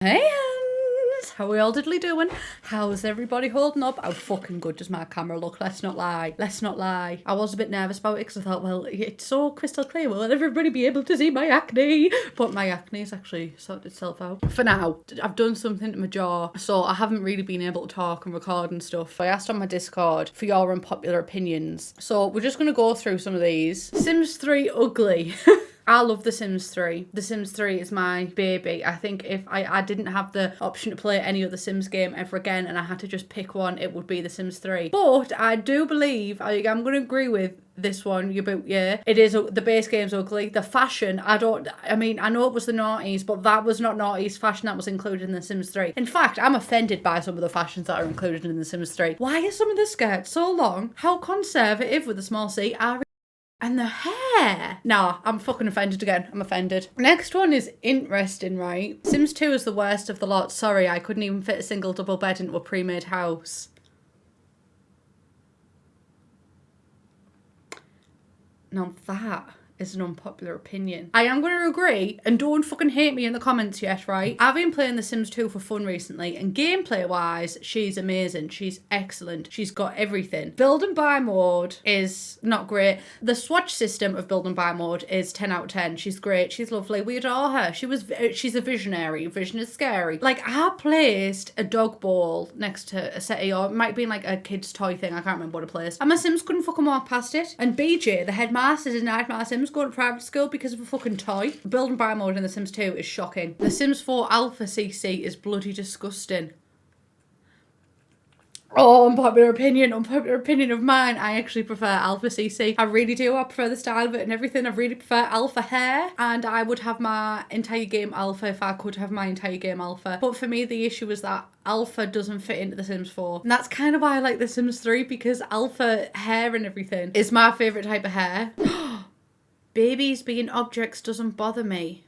Hey, how are we all diddly doing? How's everybody holding up? How fucking good does my camera look? Let's not lie. I was a bit nervous about it because I thought, well, it's so crystal clear. Will everybody be able to see my acne? But my acne's actually sorted itself out. For now, I've done something to my jaw, so I haven't really been able to talk and record and stuff. I asked on my Discord for your unpopular opinions. So we're just going to go through some of these. Sims 3 ugly. I love The Sims 3. The Sims 3 is my baby. I think if I didn't have the option to play any other Sims game ever again and I had to just pick one, it would be The Sims 3. But I do believe, I'm going to agree with this one, it is, the base game's ugly. The fashion, I know it was the noughties, but that was not noughties fashion that was included in The Sims 3. In fact, I'm offended by some of the fashions that are included in The Sims 3. Why are some of the skirts so long? How conservative with a small c are. And the hair. Nah, I'm fucking offended again. I'm offended. Next one is interesting, right? Sims 2 is the worst of the lot. Sorry, I couldn't even fit a single double bed into a pre-made house. Now that is an unpopular opinion. I am going to agree, and don't fucking hate me in the comments yet, right? I've been playing The Sims 2 for fun recently, and gameplay-wise, she's amazing. She's excellent. She's got everything. Build and buy mode is not great. The swatch system of build and buy mode is 10 out of 10. She's great. She's lovely. We adore her. She's a visionary. Vision is scary. Like, I placed a dog bowl next to a settee, or it might be like a kid's toy thing. I can't remember what I placed. And my Sims couldn't fucking walk past it. And BJ, the headmaster, denied my Sims going to private school because of a fucking toy. Build and buy mode in The Sims 2 is shocking. The Sims 4 Alpha CC is bloody disgusting. Oh, unpopular opinion of mine. I actually prefer Alpha CC. I really do. I prefer the style of it and everything. I really prefer Alpha hair. And I would have my entire game Alpha if I could have my entire game Alpha. But for me, the issue is that Alpha doesn't fit into The Sims 4. And that's kind of why I like The Sims 3, because Alpha hair and everything is my favourite type of hair. Babies being objects doesn't bother me.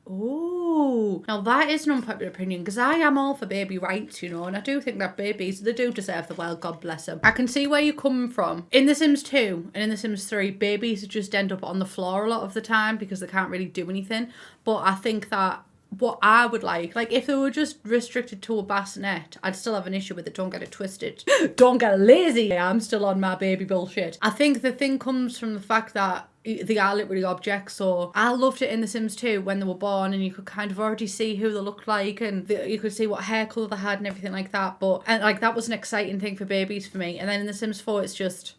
Ooh, now that is an unpopular opinion, because I am all for baby rights, and I do think that babies, they do deserve the world, God bless them. I can see where you're coming from. In The Sims 2 and in The Sims 3, babies just end up on the floor a lot of the time because they can't really do anything. But I think that what I would like if they were just restricted to a bassinet, I'd still have an issue with it. Don't get it twisted. Don't get lazy. I'm still on my baby bullshit. I think the thing comes from the fact that they are literally objects. So I loved it in The Sims 2 when they were born, and you could kind of already see who they looked like, and you could see what hair colour they had and everything like that. And that was an exciting thing for babies for me. And then in The Sims 4, it's just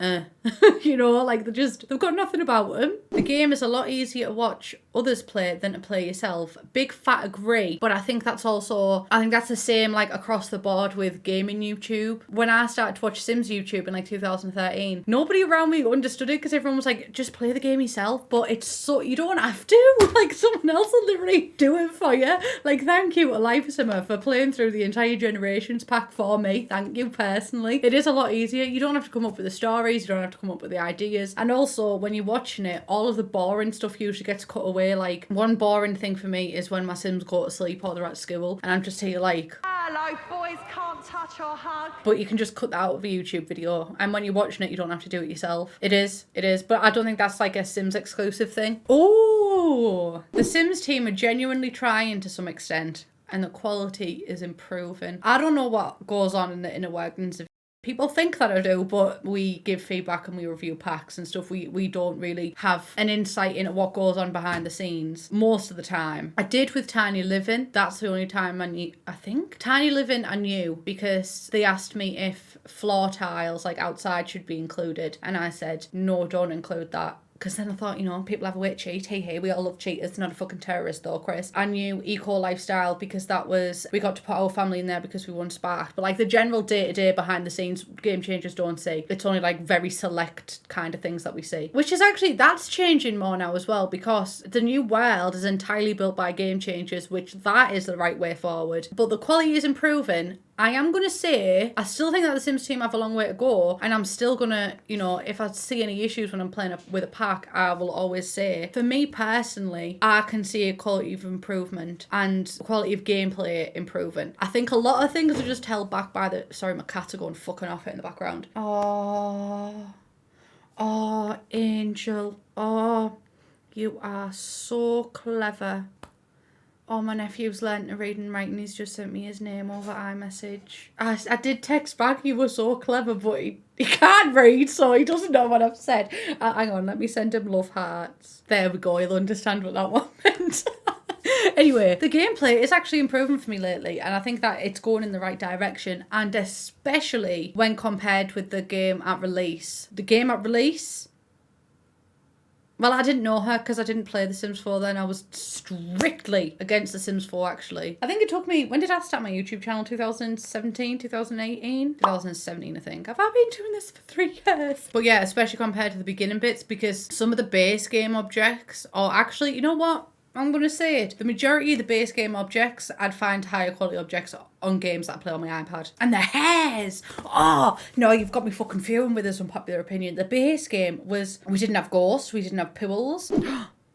they've got nothing about them. The game is a lot easier to watch others play than to play yourself. Big fat agree, but I think that's the same across the board with gaming YouTube. When I started to watch Sims YouTube in 2013, nobody around me understood it because everyone was like, just play the game yourself. But it's so, you don't have to. Someone else will literally do it for you. Thank you to Lifesimmer for playing through the entire Generations pack for me. Thank you personally. It is a lot easier. You don't have to come up with the story. You don't have to come up with the ideas. And also, when you're watching it, all of the boring stuff usually gets cut away. One boring thing for me is when my Sims go to sleep or they're at school and I'm just here hello, boys can't touch or hug. But you can just cut that out of a YouTube video. And when you're watching it, you don't have to do it yourself. It is. But I don't think that's a Sims exclusive thing. Oh, the Sims team are genuinely trying to some extent, and the quality is improving. I don't know what goes on in the inner workings of people think that I do, but we give feedback and we review packs and stuff. We don't really have an insight into what goes on behind the scenes most of the time. I did with Tiny Living. That's the only time I think. Tiny Living I knew because they asked me if floor tiles outside should be included. And I said, no, don't include that. Because then I thought, people have a way to cheat. Hey, we all love cheaters. Not a fucking terrorist though, Chris. I knew eco lifestyle because we got to put our family in there because we won Spark. But the general day-to-day behind the scenes, game changers don't see. It's only very select kind of things that we see. Which is actually, that's changing more now as well, because the new world is entirely built by game changers, which that is the right way forward. But the quality is improving. I am going to say, I still think that the Sims team have a long way to go, and I'm still going to, if I see any issues when I'm playing with a pack, I will always say, for me personally, I can see a quality of improvement and quality of gameplay improving. I think a lot of things are just held back by sorry, my cats are going fucking off it in the background. Oh, Angel. Oh, You are so clever. Oh, my nephew's learnt to read and write and he's just sent me his name over iMessage. I did text back, you were so clever, but he can't read, so he doesn't know what I've said. Hang on, let me send him love hearts. There we go, he'll understand what that one meant. Anyway, the gameplay is actually improving for me lately, and I think that it's going in the right direction, and especially when compared with the game at release. The game at release... Well, I didn't know her because I didn't play The Sims 4 then. I was strictly against The Sims 4, actually. I think it took me... When did I start my YouTube channel? 2017? 2018? 2017, I think. Have I been doing this for 3 years? But yeah, especially compared to the beginning bits, because some of the base game objects... Or actually, you know what? I'm going to say it. The majority of the base game objects, I'd find higher quality objects on games that I play on my iPad. And the hairs! Oh, no, you've got me fucking fuming with this unpopular opinion. The base game was... We didn't have ghosts. We didn't have pools.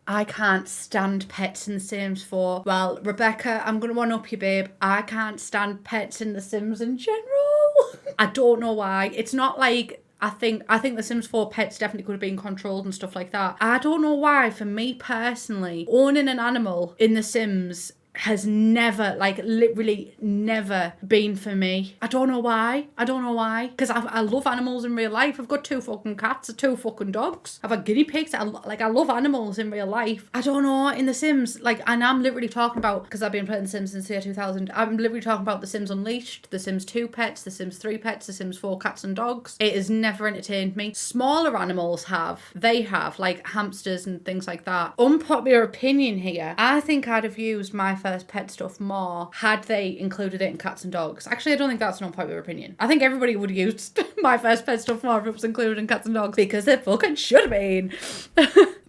I can't stand pets in The Sims 4. Well, Rebecca, I'm going to one-up you, babe. I can't stand pets in The Sims in general. I don't know why. It's not like... I think The Sims 4 pets definitely could have been controlled and stuff like that. I don't know why, for me personally, owning an animal in The Sims has never, like, literally never been for me. I don't know why. Because I love animals in real life. I've got 2 fucking cats, 2 fucking dogs. I've got guinea pigs. I love animals in real life. I don't know, in The Sims, like, and I'm literally talking about, because I've been playing The Sims since the year 2000, I'm literally talking about The Sims Unleashed, The Sims 2 pets, The Sims 3 pets, The Sims 4 cats and dogs. It has never entertained me. Smaller animals have. They have, like hamsters and things like that. Unpopular opinion here. I think I'd have used my first pet stuff more had they included it in cats and dogs. Actually, I don't think that's an unpopular opinion. I think everybody would have used my first pet stuff more if it was included in cats and dogs, because it fucking should have been.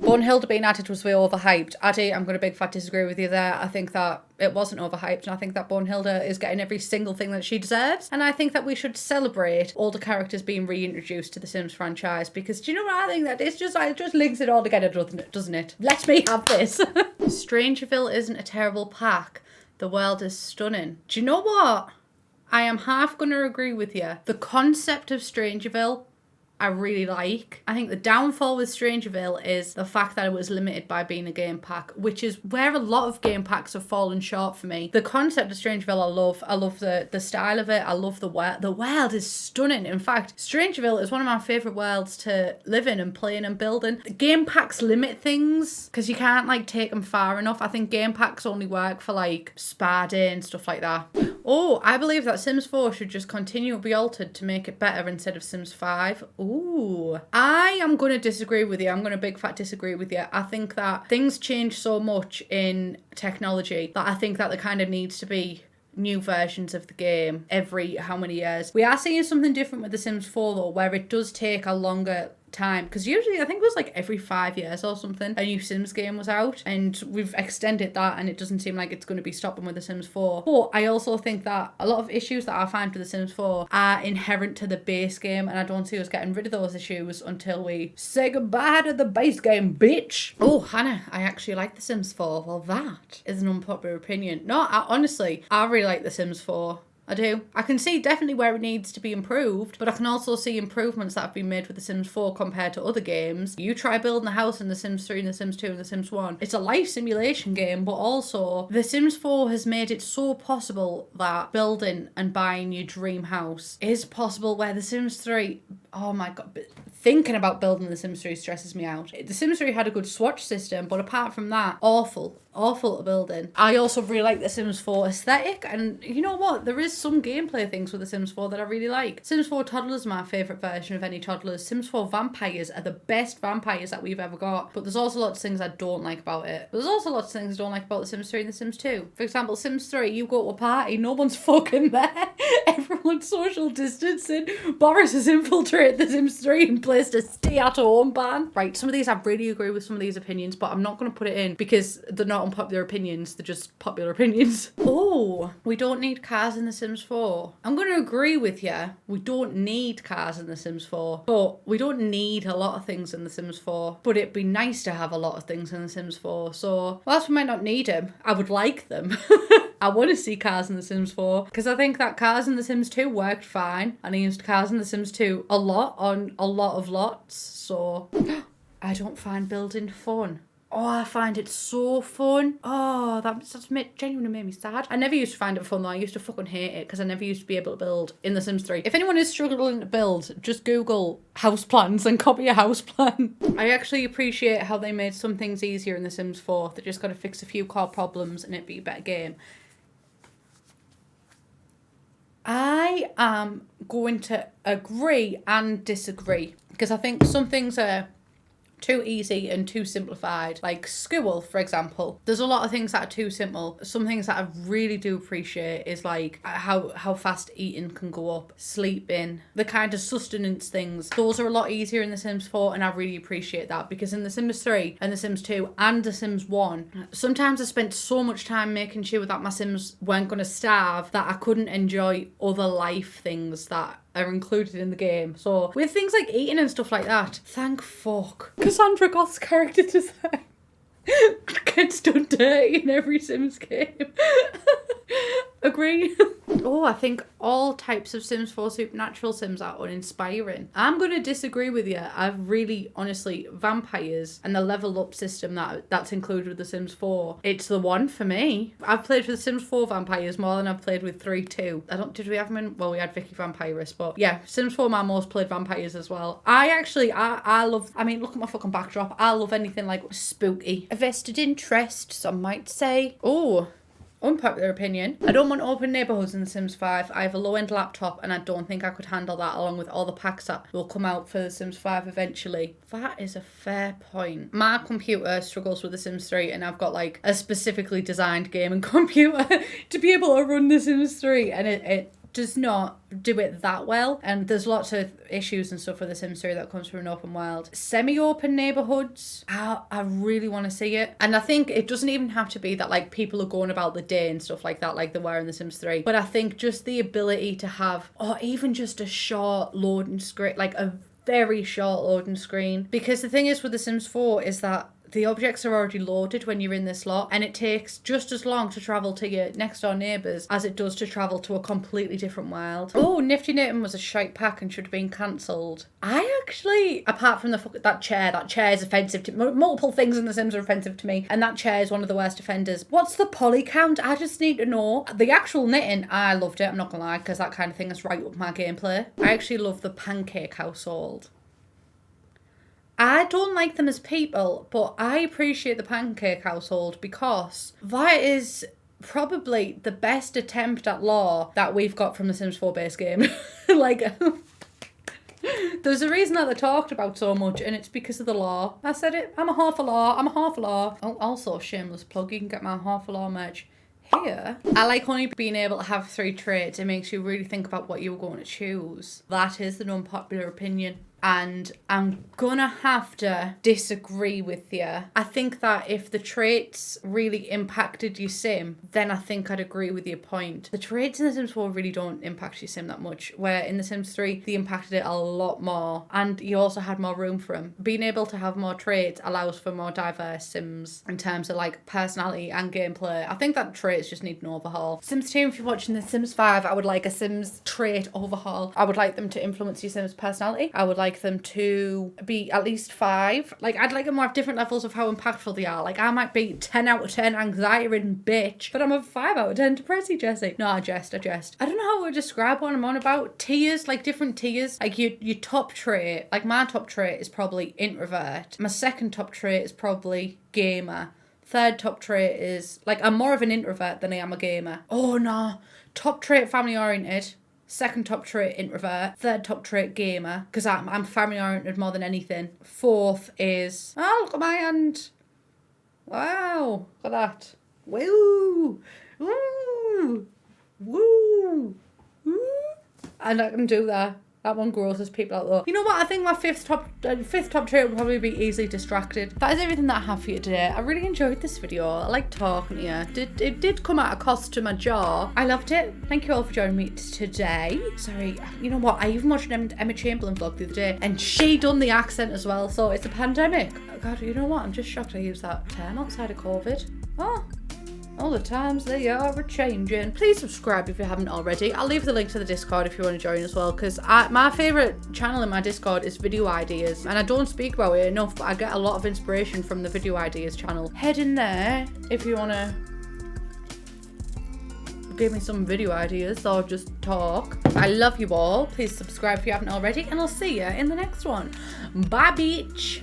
Bunhilda being added was way overhyped. Addy, I'm going to big fat disagree with you there. I think that it wasn't overhyped, and I think that Bunhilda is getting every single thing that she deserves, and I think that we should celebrate all the characters being reintroduced to the Sims franchise, because do you know what I think? That it's just, it just links it all together, doesn't it? Let me have this. Strangerville isn't a terrible pack. The world is stunning. Do you know what? I am half going to agree with you. The concept of Strangerville, I really like. I think the downfall with Strangerville is the fact that it was limited by being a game pack, which is where a lot of game packs have fallen short for me. The concept of Strangerville I love. I love the style of it. I love the world. The world is stunning. In fact, Strangerville is one of my favourite worlds to live in and play in and build in. Game packs limit things because you can't like take them far enough. I think game packs only work for like Spa Day and stuff like that. Oh, I believe that Sims 4 should just continue to be altered to make it better instead of Sims 5. Ooh. I am going to disagree with you. I'm going to big fat disagree with you. I think that things change so much in technology that I think that there kind of needs to be new versions of the game every how many years. We are seeing something different with The Sims 4 though, where it does take a longer time, because usually I think it was like every 5 years or something a new Sims game was out, and we've extended that and it doesn't seem like it's going to be stopping with The Sims 4. But I also think that a lot of issues that I find with The Sims 4 are inherent to the base game, and I don't see us getting rid of those issues until we say goodbye to the base game, bitch. Oh, Hannah, I actually like The Sims 4. Well, that is an unpopular opinion. No, I really like The Sims 4. I do. I can see definitely where it needs to be improved, but I can also see improvements that have been made with The Sims 4 compared to other games. You try building a house in The Sims 3 and The Sims 2 and The Sims 1. It's a life simulation game, but also The Sims 4 has made it so possible that building and buying your dream house is possible, where The Sims 3... Oh my god, thinking about building The Sims 3 stresses me out. The Sims 3 had a good swatch system, but apart from that, awful to building. I also really like The Sims 4 aesthetic, and you know what? There is some gameplay things with The Sims 4 that I really like. Sims 4 Toddlers are my favourite version of any toddlers. Sims 4 Vampires are the best vampires that we've ever got, but there's also lots of things I don't like about it. But there's also lots of things I don't like about The Sims 3 and The Sims 2. For example, Sims 3, you go to a party, no one's fucking there. Everyone's social distancing. Boris has infiltrated The Sims 3 and placed a stay-at-home ban. Right, some of these I really agree with some of these opinions, but I'm not going to put it in because they're not unpopular opinions, they're just popular opinions. Oh, we don't need cars in The Sims 4. I'm going to agree with you. We don't need cars in The Sims 4, but we don't need a lot of things in The Sims 4. But it'd be nice to have a lot of things in The Sims 4. So, whilst we might not need them, I would like them. I want to see cars in The Sims 4 because I think that cars in The Sims 2 worked fine, and I used cars in The Sims 2 a lot on a lot of lots, so I don't find building fun. Oh, I find it so fun. Oh, that's genuinely made me sad. I never used to find it fun though. I used to fucking hate it because I never used to be able to build in The Sims 3. If anyone is struggling to build, just Google house plans and copy a house plan. I actually appreciate how they made some things easier in The Sims 4. They just got to fix a few core problems and it'd be a better game. I am going to agree and disagree because I think some things are too easy and too simplified. Like school, for example. There's a lot of things that are too simple. Some things that I really do appreciate is like how fast eating can go up, sleeping, the kind of sustenance things. Those are a lot easier in The Sims 4 and I really appreciate that because in The Sims 3 and The Sims 2 and The Sims 1, sometimes I spent so much time making sure that my Sims weren't going to starve that I couldn't enjoy other life things that are included in the game. So with things like eating and stuff like that, thank fuck. Cassandra Goth's character design gets done dirty in every Sims game. Agree? Oh, I think all types of Sims 4 Supernatural Sims are uninspiring. I'm going to disagree with you. I've really, honestly, vampires and the level up system that's included with The Sims 4, it's the one for me. I've played with Sims 4 vampires more than I've played with 3 too. Did we have them in? Well, we had Vicky Vampirist, but yeah, Sims 4 my most played vampires as well. I love, I mean, look at my fucking backdrop. I love anything like spooky. A vested interest, some might say. Oh, unpopular opinion. I don't want open neighbourhoods in The Sims 5. I have a low-end laptop and I don't think I could handle that along with all the packs that will come out for The Sims 5 eventually. That is a fair point. My computer struggles with The Sims 3 and I've got like a specifically designed gaming computer to be able to run The Sims 3 and it does not do it that well, and there's lots of issues and stuff with The Sims 3 that comes from an open world. Semi-open neighbourhoods, I really want to see it, and I think it doesn't even have to be that like people are going about the day and stuff like that like they were in The Sims 3, but I think just the ability to have, or even just a short loading screen, like a very short loading screen, because the thing is with The Sims 4 is that the objects are already loaded when you're in this lot and it takes just as long to travel to your next door neighbours as it does to travel to a completely different world. Oh, Nifty Knitting was a shite pack and should have been cancelled. I actually, apart from that chair is offensive to multiple things in The Sims are offensive to me and that chair is one of the worst offenders. What's the poly count? I just need to know. The actual knitting, I loved it, I'm not gonna lie, because that kind of thing is right up my gameplay. I actually love the pancake household. I don't like them as people, but I appreciate the pancake household because that is probably the best attempt at lore that we've got from the Sims 4 base game. Like, there's a reason that they're talked about so much and it's because of the lore. I said it, I'm a half a lore. Oh, also, shameless plug, you can get my half a lore merch here. I like only being able to have 3 traits. It makes you really think about what you're going to choose. That is an unpopular opinion. And I'm gonna have to disagree with you. I think that if the traits really impacted your sim, then I think I'd agree with your point. The traits in The Sims 4 really don't impact your sim that much, where in The Sims 3, they impacted it a lot more. And you also had more room for them. Being able to have more traits allows for more diverse sims in terms of like personality and gameplay. I think that traits just need an overhaul. Sims 2, if you're watching The Sims 5, I would like a Sims trait overhaul. I would like them to influence your Sims personality. I would like them to be at least 5. Like, I'd like them to have different levels of how impactful they are. Like, I might be 10 out of 10 anxiety-ridden bitch, but I'm a 5 out of 10 depressy Jessie. No, I jest. I don't know how to describe what I'm on about. Tiers, like different tiers. Like, your top trait, like my top trait is probably introvert. My second top trait is probably gamer. Third top trait is, like, I'm more of an introvert than I am a gamer. Oh, no. Top trait, family-oriented. Second top trait, introvert. Third top trait, gamer, because I'm family oriented more than anything. Fourth is, oh, look at my hand. Wow, look at that. Woo, woo, woo, woo. And I can do that. That one grosses people out though. You know what? I think my fifth top trait would probably be easily distracted. That is everything that I have for you today. I really enjoyed this video. I like talking to you. It did come at a cost to my jaw. I loved it. Thank you all for joining me today. Sorry, you know what? I even watched an Emma Chamberlain vlog the other day and she done the accent as well. So it's a pandemic. God, you know what? I'm just shocked I used that term outside of COVID. Oh. All the times they are a-changing. Please subscribe if you haven't already. I'll leave the link to the Discord if you want to join as well, because my favourite channel in my Discord is Video Ideas, and I don't speak about it enough, but I get a lot of inspiration from the Video Ideas channel. Head in there if you want to give me some video ideas or just talk. I love you all. Please subscribe if you haven't already, and I'll see you in the next one. Bye, beach.